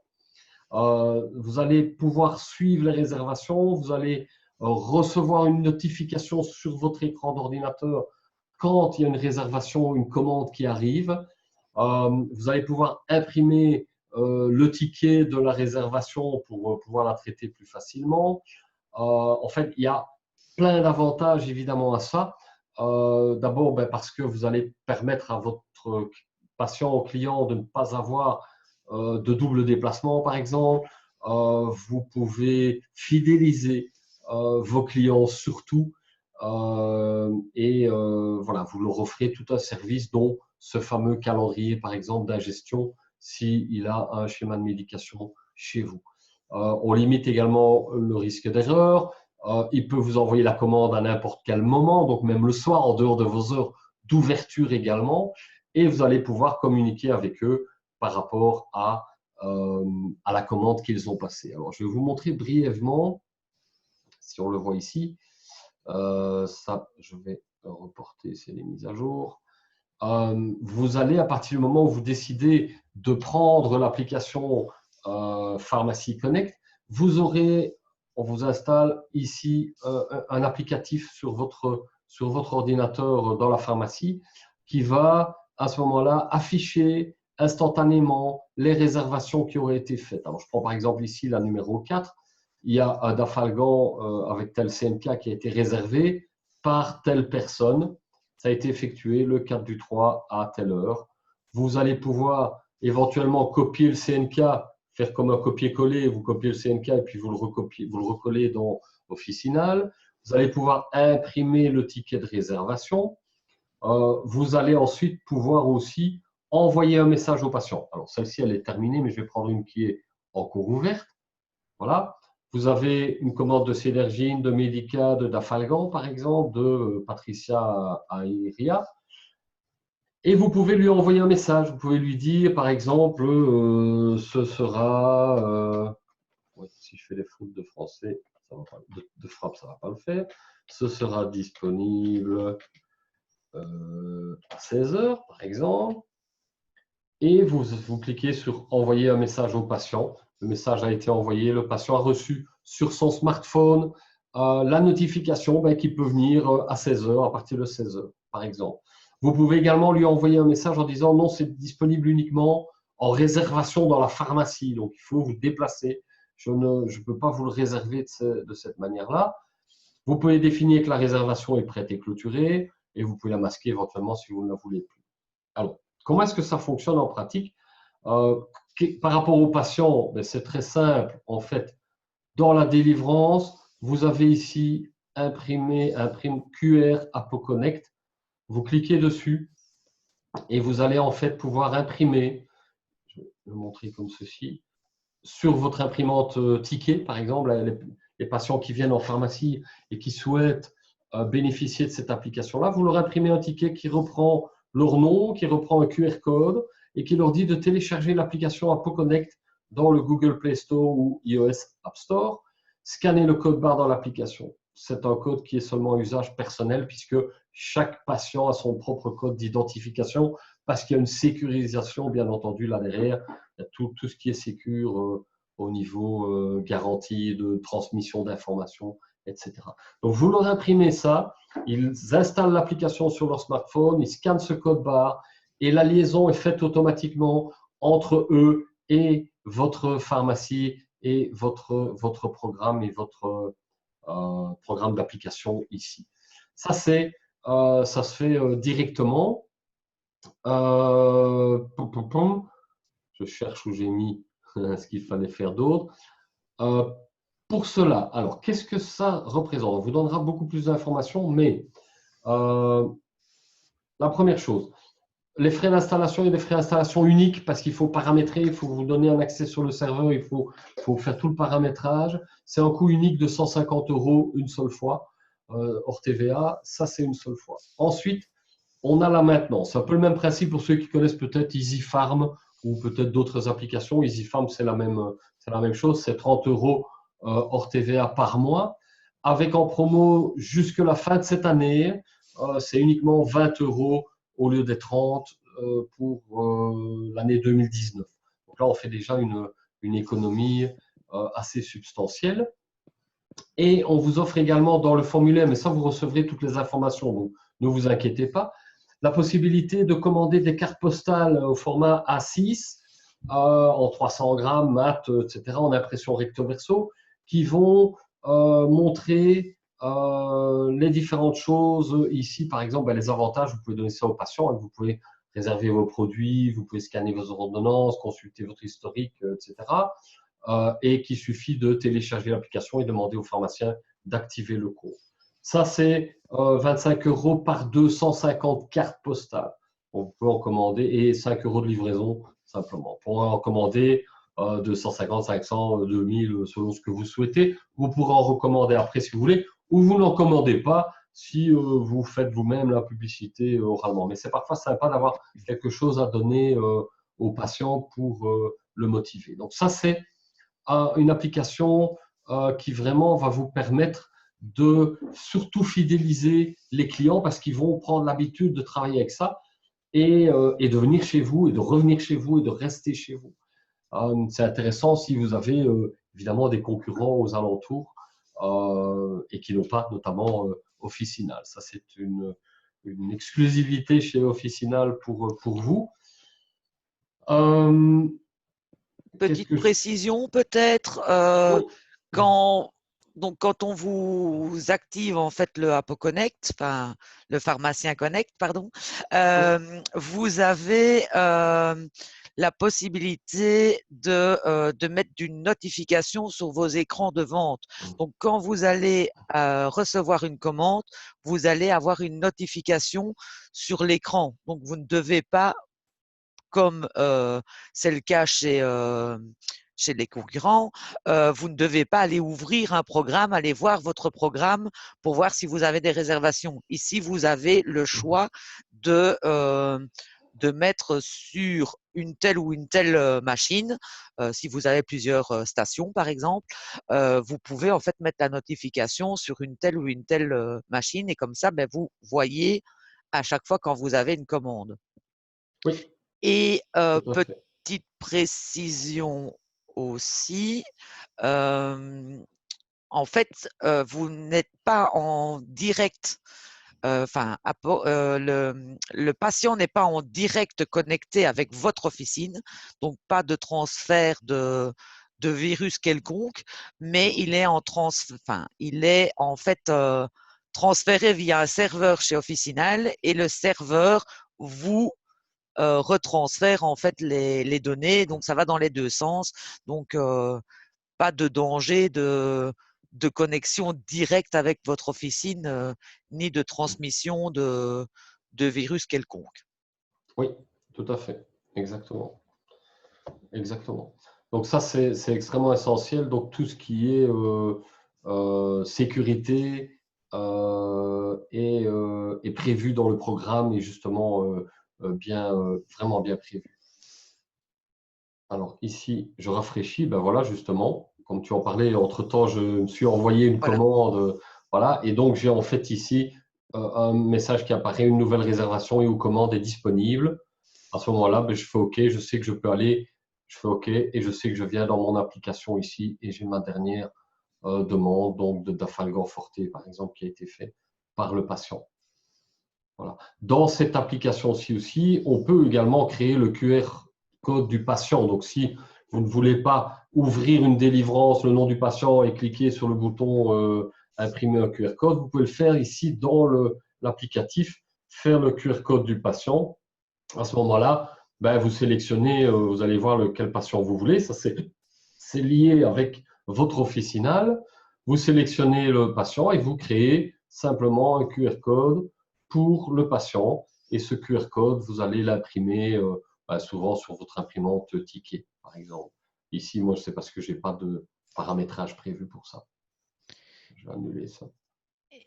Vous allez pouvoir suivre les réservations, vous allez recevoir une notification sur votre écran d'ordinateur quand il y a une réservation, une commande qui arrive. Vous allez pouvoir imprimer le ticket de la réservation pour pouvoir la traiter plus facilement. En fait, il y a plein d'avantages évidemment à ça. D'abord, parce que vous allez permettre à votre patient ou client de ne pas avoir de double déplacement, par exemple. Vous pouvez fidéliser vos clients surtout. Voilà, vous leur offrez tout un service, dont ce fameux calendrier, par exemple, d'ingestion, s'il a un schéma de médication chez vous. On limite également le risque d'erreur. Il peut vous envoyer la commande à n'importe quel moment, donc même le soir, en dehors de vos heures d'ouverture également. Et vous allez pouvoir communiquer avec eux par rapport à la commande qu'ils ont passée. Alors, je vais vous montrer brièvement, si on le voit ici. Ça, je vais reporter, c'est les mises à jour. Vous allez, à partir du moment où vous décidez de prendre l'application Pharmacie Connect, on vous installe ici un applicatif sur votre ordinateur dans la pharmacie qui va à ce moment-là afficher instantanément les réservations qui auraient été faites. Alors, je prends par exemple ici la numéro 4. Il y a un Dafalgan avec tel CNK qui a été réservé par telle personne. Ça a été effectué le 4 du 3 à telle heure. Vous allez pouvoir éventuellement copier le CNK, faire comme un copier-coller, vous copiez le CNK et puis vous le recollez dans Officinal. Vous allez pouvoir imprimer le ticket de réservation. Vous allez ensuite pouvoir aussi envoyer un message au patient. Alors, celle-ci, elle est terminée, mais je vais prendre une qui est en cours ouverte. Voilà. Vous avez une commande de Célergine, de Medica, de Dafalgan, par exemple, de Patricia Airia. Et vous pouvez lui envoyer un message. Vous pouvez lui dire, par exemple, ce sera… ouais, si je fais les fautes de français, ça va pas, de frappe, ça ne va pas le faire. Ce sera disponible à 16 h, par exemple. Et vous cliquez sur « Envoyer un message au patient ». Le message a été envoyé, le patient a reçu sur son smartphone la notification qu'il peut venir à 16 h, à partir de 16 h, par exemple. Vous pouvez également lui envoyer un message en disant « Non, c'est disponible uniquement en réservation dans la pharmacie, donc il faut vous déplacer. Je ne peux pas vous le réserver de cette manière-là. » Vous pouvez définir que la réservation est prête et clôturée et vous pouvez la masquer éventuellement si vous ne la voulez plus. Alors, comment est-ce que ça fonctionne en pratique? Par rapport aux patients, c'est très simple. En fait, dans la délivrance, vous avez ici imprimé un prime QR ApoConnect. Vous cliquez dessus et vous allez en fait pouvoir imprimer, je vais le montrer comme ceci, sur votre imprimante ticket, par exemple, les patients qui viennent en pharmacie et qui souhaitent bénéficier de cette application-là, vous leur imprimez un ticket qui reprend leur nom, qui reprend un QR code et qui leur dit de télécharger l'application ApoConnect dans le Google Play Store ou iOS App Store. Scannez le code barre dans l'application. C'est un code qui est seulement à usage personnel puisque chaque patient a son propre code d'identification parce qu'il y a une sécurisation, bien entendu, là derrière. Il y a tout ce qui est sécure au niveau garantie de transmission d'informations, etc. Donc, vous leur imprimez ça, ils installent l'application sur leur smartphone, ils scannent ce code barre et la liaison est faite automatiquement entre eux et votre pharmacie et votre programme et votre programme d'application ici. Ça se fait directement. Je cherche où j'ai mis ce qu'il fallait faire d'autre. Pour cela, alors, qu'est-ce que ça représente? On vous donnera beaucoup plus d'informations, mais la première chose, les frais d'installation et des frais d'installation uniques parce qu'il faut paramétrer, il faut vous donner un accès sur le serveur, il faut faire tout le paramétrage. C'est un coût unique de 150 € une seule fois, hors TVA. Ça, c'est une seule fois. Ensuite, on a la maintenance. C'est un peu le même principe pour ceux qui connaissent peut-être EasyPharm ou peut-être d'autres applications. EasyPharm, c'est la même chose. C'est 30 € hors TVA par mois. Avec en promo jusque la fin de cette année, c'est uniquement 20 € au lieu des 30 pour l'année 2019. Donc là, on fait déjà une économie assez substantielle. Et on vous offre également dans le formulaire, mais ça, vous recevrez toutes les informations, donc ne vous inquiétez pas, la possibilité de commander des cartes postales au format A6 en 300 grammes, mat, etc., en impression recto-verso, qui vont montrer les différentes choses. Ici, par exemple, les avantages, vous pouvez donner ça aux patients, vous pouvez réserver vos produits, vous pouvez scanner vos ordonnances, consulter votre historique, etc. et qu'il suffit de télécharger l'application et demander au pharmacien d'activer le compte. Ça, c'est 25 € par 250 cartes postales. On peut en commander et 5 € de livraison simplement. On pourra en commander 250, 500, 2000 selon ce que vous souhaitez. Vous pourrez en recommander après si vous voulez ou vous n'en commandez pas si vous faites vous-même la publicité oralement. Mais c'est parfois sympa d'avoir quelque chose à donner au patient pour le motiver. Donc ça, c'est une application qui vraiment va vous permettre de surtout fidéliser les clients parce qu'ils vont prendre l'habitude de travailler avec ça et de venir chez vous et de revenir chez vous et de rester chez vous. C'est intéressant si vous avez évidemment des concurrents aux alentours et qui n'ont pas notamment Officinal. Ça, c'est une exclusivité chez Officinal pour vous. Petite précision peut-être, Oui. quand on vous active en fait le ApoConnect, enfin le pharmacien Connect, pardon, vous avez la possibilité de mettre une notification sur vos écrans de vente. Donc quand vous allez recevoir une commande, vous allez avoir une notification sur l'écran. Donc vous ne devez pas, comme c'est le cas chez les concurrents, vous ne devez pas aller ouvrir un programme, aller voir votre programme pour voir si vous avez des réservations. Ici, vous avez le choix de mettre sur une telle ou une telle machine, si vous avez plusieurs stations par exemple, vous pouvez en fait mettre la notification sur une telle ou une telle machine et comme ça, ben, vous voyez à chaque fois quand vous avez une commande. Oui. Et petite précision aussi, en fait, vous n'êtes pas en direct, enfin, le patient n'est pas en direct connecté avec votre officine, donc pas de transfert de virus quelconque, mais il est en fait transféré via un serveur chez Officinal et le serveur vous retransfère en fait les données, donc ça va dans les deux sens, donc pas de danger de connexion directe avec votre officine, ni de transmission de virus quelconque. Oui, tout à fait, exactement. Exactement. Donc ça, c'est extrêmement essentiel. Donc tout ce qui est sécurité est prévu dans le programme et justement vraiment bien prévu. Alors ici, je rafraîchis. Ben voilà, justement, comme tu en parlais, entre-temps, je me suis envoyé une Voilà. commande. Voilà, et donc j'ai en fait ici un message qui apparaît, une nouvelle réservation et ou commande est disponible. À ce moment-là, ben, je fais OK, je sais que je peux aller, je fais OK et je sais que je viens dans mon application ici et j'ai ma dernière demande donc de Dafalgan Forte, par exemple, qui a été faite par le patient. Voilà. Dans cette application-ci aussi, on peut également créer le QR code du patient. Donc, si vous ne voulez pas ouvrir une délivrance, le nom du patient et cliquer sur le bouton imprimer un QR code, vous pouvez le faire ici dans l'applicatif, faire le QR code du patient. À ce moment-là, ben, vous sélectionnez, vous allez voir quel patient vous voulez. Ça, c'est lié avec votre officinal. Vous sélectionnez le patient et vous créez simplement un QR code pour le patient. Et ce QR code, vous allez l'imprimer souvent sur votre imprimante ticket, par exemple. Ici, moi, c'est parce que je n'ai pas de paramétrage prévu pour ça. Je vais annuler ça.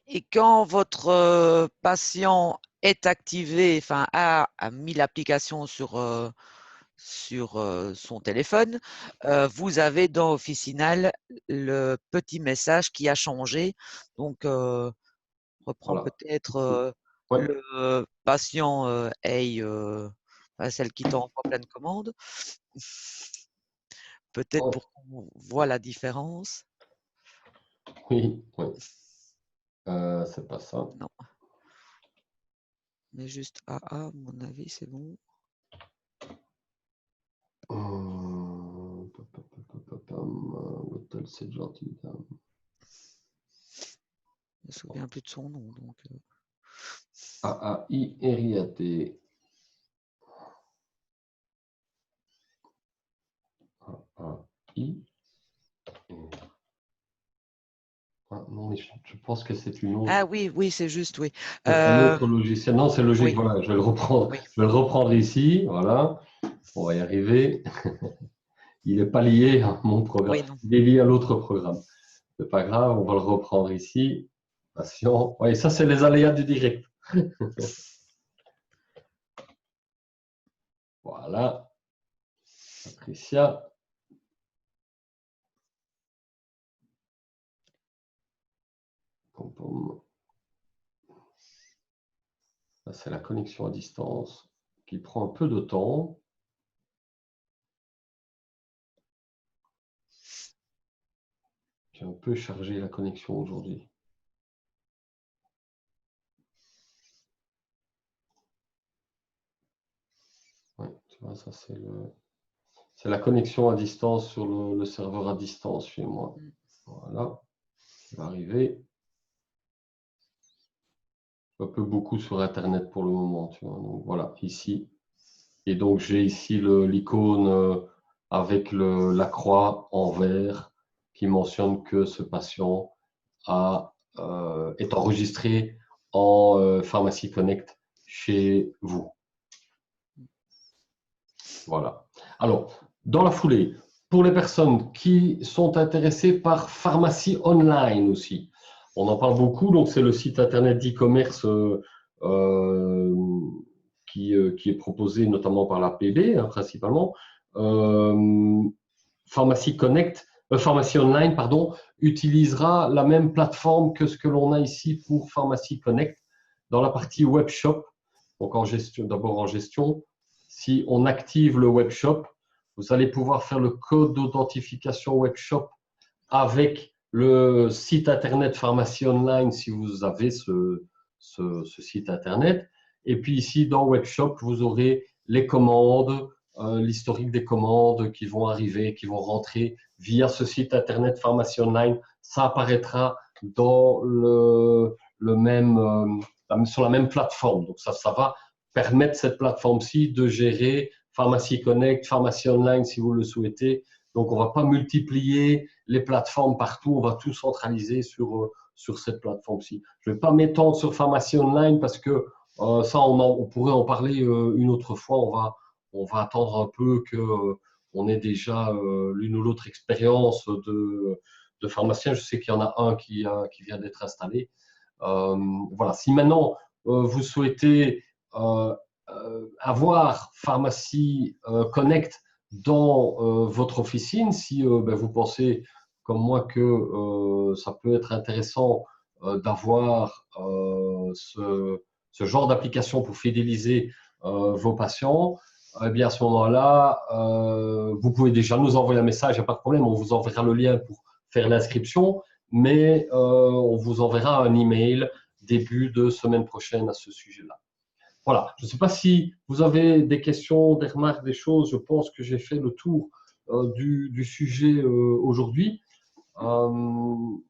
Et quand votre patient est activé, enfin a mis l'application sur son téléphone, vous avez dans Officinal le petit message qui a changé. Donc, reprend Voilà. peut-être Ouais. le patient celle qui t'envoie plein de commandes. Peut-être Oh, pour qu'on voit la différence. oui, oui. C'est pas ça. Non, mais juste AA, à mon avis, c'est bon. L'hôtel, c'est gentil. Je me souviens plus de son nom. Donc, AAI Eriate. AAI Ah, non, mais je pense que c'est une autre. Ah oui, oui, c'est juste, oui. C'est un autre logiciel. Non, c'est logique. Oui, Voilà, je vais le reprendre. oui. Je vais le reprendre ici. Voilà. On va y arriver. Il n'est pas lié à mon programme. Oui, non. Il est lié à l'autre programme. C'est pas grave. On va le reprendre ici. Patient. Oui, ça, c'est les aléas du direct. Voilà. Patricia. Pom, pom. Ça, c'est la connexion à distance qui prend un peu de temps. J'ai un peu chargé la connexion aujourd'hui. Ouais, tu vois, ça c'est la connexion à distance sur le serveur à distance chez moi. Voilà, ça va arriver. Un peu beaucoup sur Internet pour le moment, tu vois. Donc voilà, ici. Et donc j'ai ici l'icône avec la croix en vert qui mentionne que ce patient est enregistré en Pharmacie Connect chez vous. Voilà. Alors, dans la foulée, pour les personnes qui sont intéressées par pharmacie online aussi, on en parle beaucoup, donc c'est le site internet d'e-commerce qui est proposé notamment par la PB, hein, principalement. Pharmacie Connect, Pharmacie Online, pardon, utilisera la même plateforme que ce que l'on a ici pour Pharmacie Connect dans la partie web shop. Donc en gestion, d'abord en gestion, si on active le web shop, vous allez pouvoir faire le code d'authentification web shop avec le site internet Pharmacie Online si vous avez ce site internet. Et puis ici, dans web shop, vous aurez les commandes, l'historique des commandes qui vont arriver, qui vont rentrer via ce site internet Pharmacie Online. Ça apparaîtra dans sur la même plateforme. Donc ça va permettre cette plateforme-ci de gérer Pharmacie Connect, Pharmacie Online si vous le souhaitez. Donc on ne va pas multiplier les plateformes partout, on va tout centraliser sur cette plateforme-ci. Je ne vais pas m'étendre sur Pharmacie Online parce que ça, on pourrait en parler une autre fois. On va attendre un peu qu'on ait déjà l'une ou l'autre expérience de pharmacien. Je sais qu'il y en a un qui vient d'être installé. Voilà. Si maintenant vous souhaitez avoir Pharmacie Connect dans votre officine, si vous pensez comme moi que ça peut être intéressant d'avoir ce genre d'application pour fidéliser vos patients, eh bien à ce moment-là, vous pouvez déjà nous envoyer un message, il n'y a pas de problème, on vous enverra le lien pour faire l'inscription, mais on vous enverra un email début de semaine prochaine à ce sujet-là. Voilà, je ne sais pas si vous avez des questions, des remarques, des choses. Je pense que j'ai fait le tour du sujet aujourd'hui. On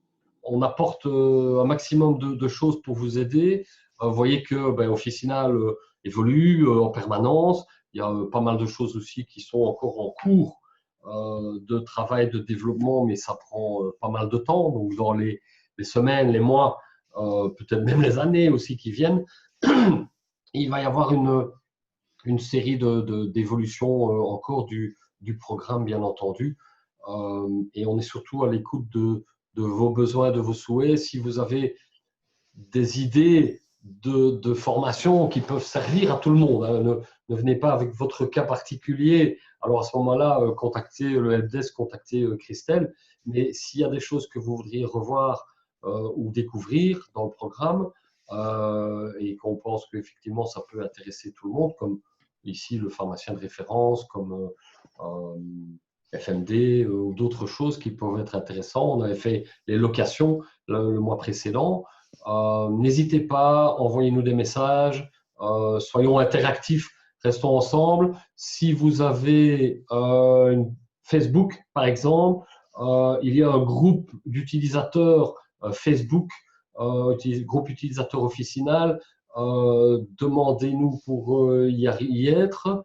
apporte un maximum de choses pour vous aider. Vous voyez que Officinal évolue en permanence. Il y a pas mal de choses aussi qui sont encore en cours de travail, de développement, mais ça prend pas mal de temps. Donc, dans les semaines, les mois, peut-être même les années aussi qui viennent, il va y avoir une série d'évolutions encore du programme, bien entendu. Et on est surtout à l'écoute de vos besoins, de vos souhaits. Si vous avez des idées de formation qui peuvent servir à tout le monde, hein, ne venez pas avec votre cas particulier. Alors à ce moment-là, contactez le helpdesk, contactez Christelle. Mais s'il y a des choses que vous voudriez revoir ou découvrir dans le programme, et qu'on pense qu'effectivement ça peut intéresser tout le monde, comme ici le pharmacien de référence, comme FMD ou d'autres choses qui peuvent être intéressantes. On avait fait les locations le mois précédent. N'hésitez pas, envoyez-nous des messages, soyons interactifs, restons ensemble. Si vous avez Facebook, par exemple, il y a un groupe d'utilisateurs Facebook, groupe utilisateur officinal. Demandez-nous pour y être.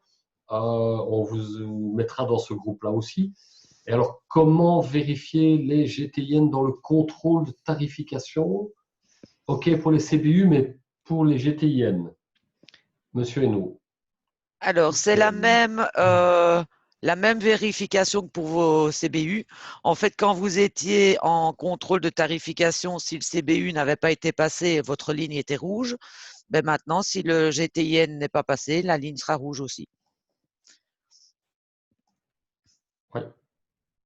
On vous mettra dans ce groupe-là aussi. Et alors, comment vérifier les GTIN dans le contrôle de tarification? OK pour les CBU, mais pour les GTIN, Monsieur Hainaut. Alors, c'est la même vérification que pour vos CBU. En fait, quand vous étiez en contrôle de tarification, si le CBU n'avait pas été passé, votre ligne était rouge. Ben maintenant, si le GTIN n'est pas passé, la ligne sera rouge aussi. Oui.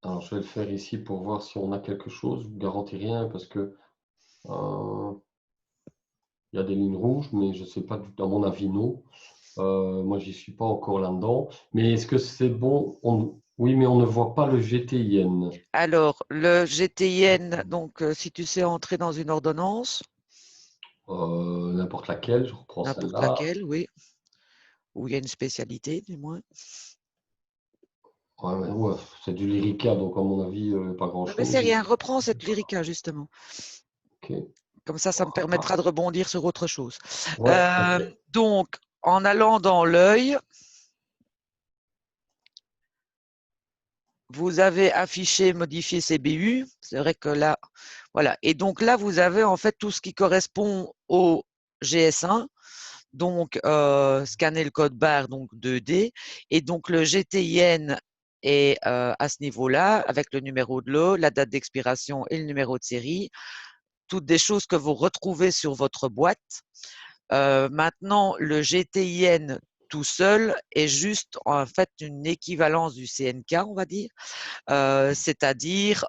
Alors, je vais le faire ici pour voir si on a quelque chose. Je ne vous garantis rien parce que il y a des lignes rouges, mais je ne sais pas, à mon avis, non. Moi, j'y suis pas encore là-dedans. Mais est-ce que c'est bon? Oui, mais on ne voit pas le GTIN. Alors, le GTIN, donc, si tu sais entrer dans une ordonnance, N'importe laquelle, je reprends n'importe celle-là. laquelle, oui, où il y a une spécialité, du moins. Ouais, ouais, c'est du Lyrica, donc à mon avis, pas Mais c'est grand-chose. rien, reprends cette lyrica, justement. Ok. Comme ça me Voilà. permettra de rebondir sur autre chose. Ouais, ok. Donc, en allant dans l'œil, vous avez affiché modifier CBU. C'est vrai que là, voilà. Et donc là, vous avez en fait tout ce qui correspond au GS1. Donc, scanner le code barre, donc 2D. Et donc, le GTIN est à ce niveau-là, avec le numéro de lot, la date d'expiration et le numéro de série. Toutes des choses que vous retrouvez sur votre boîte. Maintenant, le GTIN tout seul est juste en fait une équivalence du CNK, on va dire. C'est-à-dire,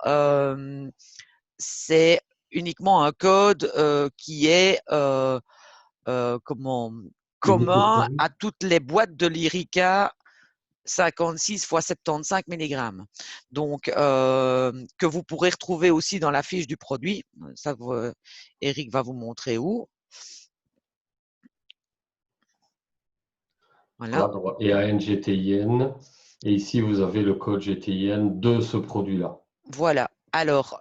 c'est uniquement un code qui est comment, Unique aux commun séries. à toutes les boîtes de l'IRICA 56 x 75 mg. Donc, que vous pourrez retrouver aussi dans la fiche du produit. Ça, Eric va vous montrer où. Voilà. Voilà, et un GTIN. Et ici, vous avez le code GTIN de ce produit-là. Voilà. Alors,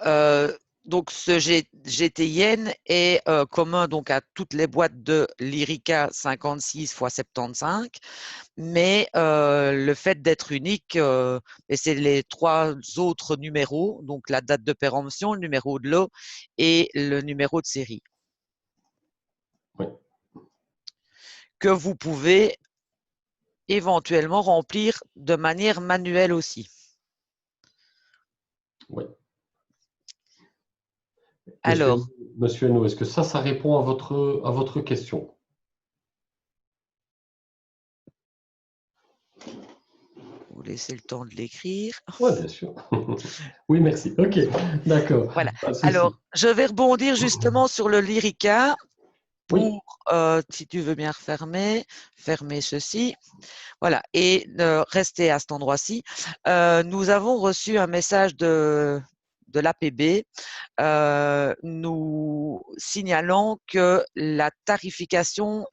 donc ce GTIN est commun donc à toutes les boîtes de l'IRICA 56 x 75, mais le fait d'être unique, et c'est les trois autres numéros, donc la date de péremption, le numéro de lot et le numéro de série, Oui, que vous pouvez éventuellement remplir de manière manuelle aussi. oui. Alors, Monsieur Hainaut, est-ce que ça répond à votre question? vous laissez le temps de l'écrire. Oui, bien sûr. Oui, merci. OK, d'accord. Voilà. Pas de souci. Alors, je vais rebondir justement sur le Lyrica Oui, pour, si tu veux bien refermer, fermer ceci. Voilà. Et rester à cet endroit-ci. Nous avons reçu un message de l'APB nous signalant que la tarification,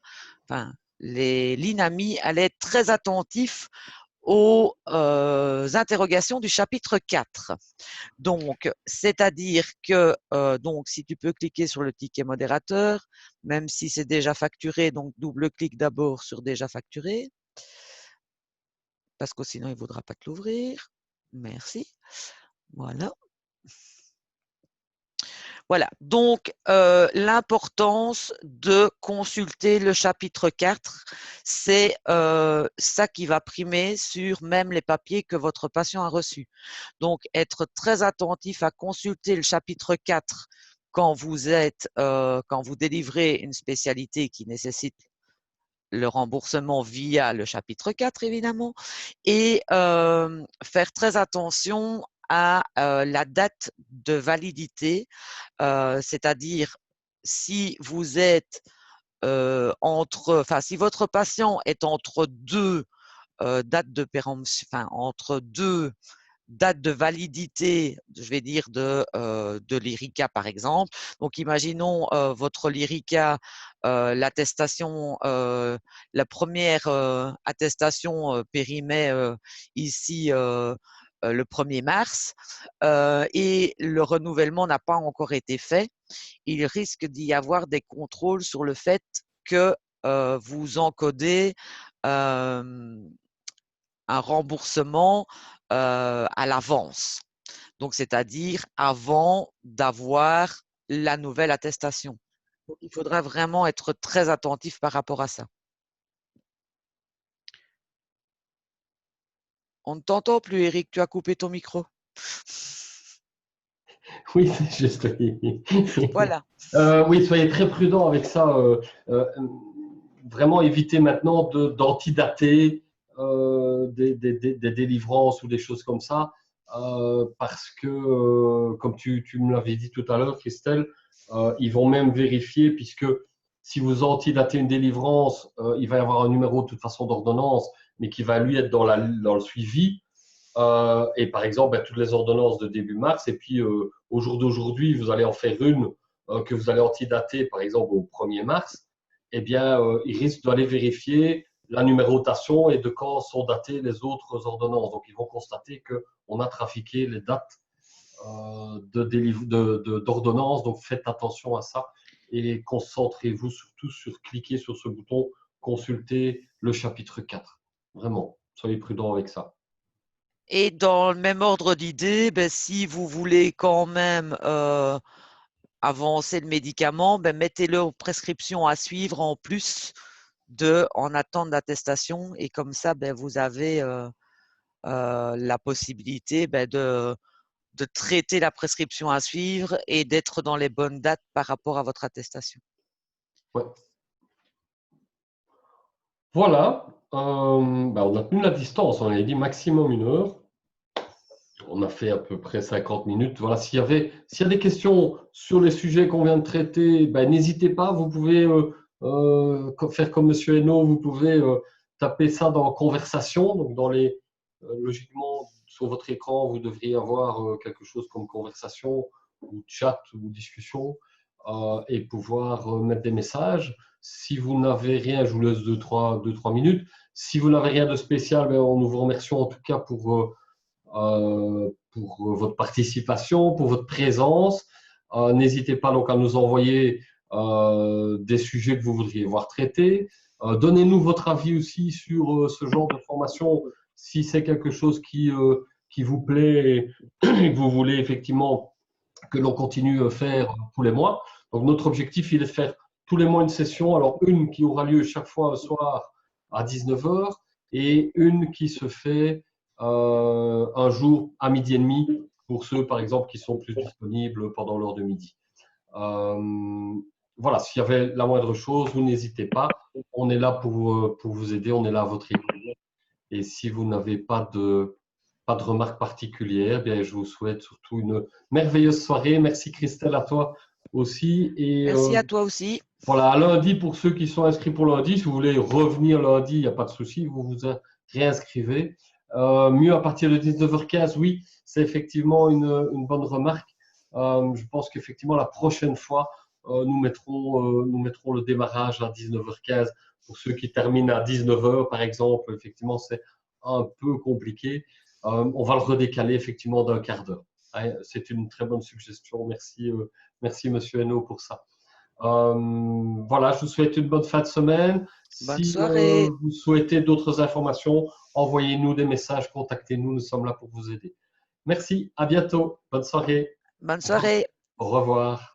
enfin, l'INAMI allait être très attentif aux interrogations du chapitre 4. Donc, c'est-à-dire que, donc, si tu peux cliquer sur le ticket modérateur, même si c'est déjà facturé, donc double-clic d'abord sur déjà facturé, parce que sinon il ne voudra pas te l'ouvrir. Merci. Voilà. Voilà, donc l'importance de consulter le chapitre 4, c'est ça qui va primer sur même les papiers que votre patient a reçus. Donc, être très attentif à consulter le chapitre 4 quand quand vous délivrez une spécialité qui nécessite le remboursement via le chapitre 4, évidemment, et faire très attention à la date de validité, c'est-à-dire si vous êtes si votre patient est entre deux dates de péremption, enfin entre deux date de validité, je vais dire, de l'IRICA, par exemple. Donc, imaginons votre LIRICA, l'attestation, la première attestation périmée ici le 1er mars et le renouvellement n'a pas encore été fait. Il risque d'y avoir des contrôles sur le fait que vous encodez un remboursement à l'avance. Donc, c'est-à-dire avant d'avoir la nouvelle attestation. Donc, il faudra vraiment être très attentif par rapport à ça. On ne t'entend plus, Eric, tu as coupé ton micro. Oui, c'est juste. Oui. Voilà. Oui, soyez très prudents avec ça. Euh, Vraiment éviter maintenant d'antidater des délivrances ou des choses comme ça, parce que, comme tu me l'avais dit tout à l'heure, Christelle, ils vont même vérifier, puisque si vous antidatez une délivrance, il va y avoir un numéro de toute façon d'ordonnance, mais qui va lui être dans le suivi. Et par exemple, toutes les ordonnances de début mars, et puis au jour d'aujourd'hui, vous allez en faire une que vous allez antidater, par exemple, au 1er mars, eh bien, ils risquent d'aller vérifier la numérotation et de quand sont datées les autres ordonnances. Donc, ils vont constater qu'on a trafiqué les dates d'ordonnances. Donc, faites attention à ça et concentrez-vous surtout sur cliquer sur ce bouton consulter le chapitre 4. Vraiment, soyez prudents avec ça. Et dans le même ordre d'idée, si vous voulez quand même avancer le médicament, mettez-le en prescription à suivre en plus en attente d'attestation. Et comme ça, vous avez la possibilité de traiter la prescription à suivre et d'être dans les bonnes dates par rapport à votre attestation. Ouais. Voilà, on a tenu la distance, on avait dit maximum 1 heure. On a fait à peu près 50 minutes. Voilà, s'il y a des questions sur les sujets qu'on vient de traiter, n'hésitez pas, vous pouvez faire comme Monsieur Hainaut, vous pouvez taper ça dans conversation. Donc, logiquement, sur votre écran, vous devriez avoir quelque chose comme conversation ou chat ou discussion et pouvoir mettre des messages. Si vous n'avez rien, je vous laisse 2-3 minutes. Si vous n'avez rien de spécial, nous vous remercions en tout cas pour votre participation, pour votre présence. N'hésitez pas donc à nous envoyer des sujets que vous voudriez voir traités. Donnez-nous votre avis aussi sur ce genre de formation, si c'est quelque chose qui vous plaît et que vous voulez effectivement que l'on continue à faire tous les mois. Donc notre objectif, il est de faire tous les mois une session. Alors une qui aura lieu chaque fois un soir à 19 heures et une qui se fait un jour à midi et demi pour ceux, par exemple, qui sont plus disponibles pendant l'heure de midi. Voilà, s'il y avait la moindre chose, vous n'hésitez pas. On est là pour vous aider, on est là à votre écoute. Et si vous n'avez pas de remarques particulières, je vous souhaite surtout une merveilleuse soirée. Merci Christelle, à toi aussi. Et merci à toi aussi. voilà, à lundi, pour ceux qui sont inscrits pour lundi, si vous voulez revenir lundi, il n'y a pas de souci, vous vous réinscrivez. Mieux à partir de 19h15, oui, c'est effectivement une bonne remarque. Je pense qu'effectivement, la prochaine fois, nous mettrons le démarrage à 19h15. Pour ceux qui terminent à 19h, par exemple, effectivement, c'est un peu compliqué. On va le redécaler effectivement d'un quart d'heure. C'est une très bonne suggestion. Merci Monsieur Hainaut pour ça. Voilà, je vous souhaite une bonne fin de semaine. Bonne Si soirée. vous souhaitez d'autres informations, envoyez-nous des messages, contactez-nous, nous sommes là pour vous aider. Merci, à bientôt, bonne soirée. Bonne soirée. Au revoir.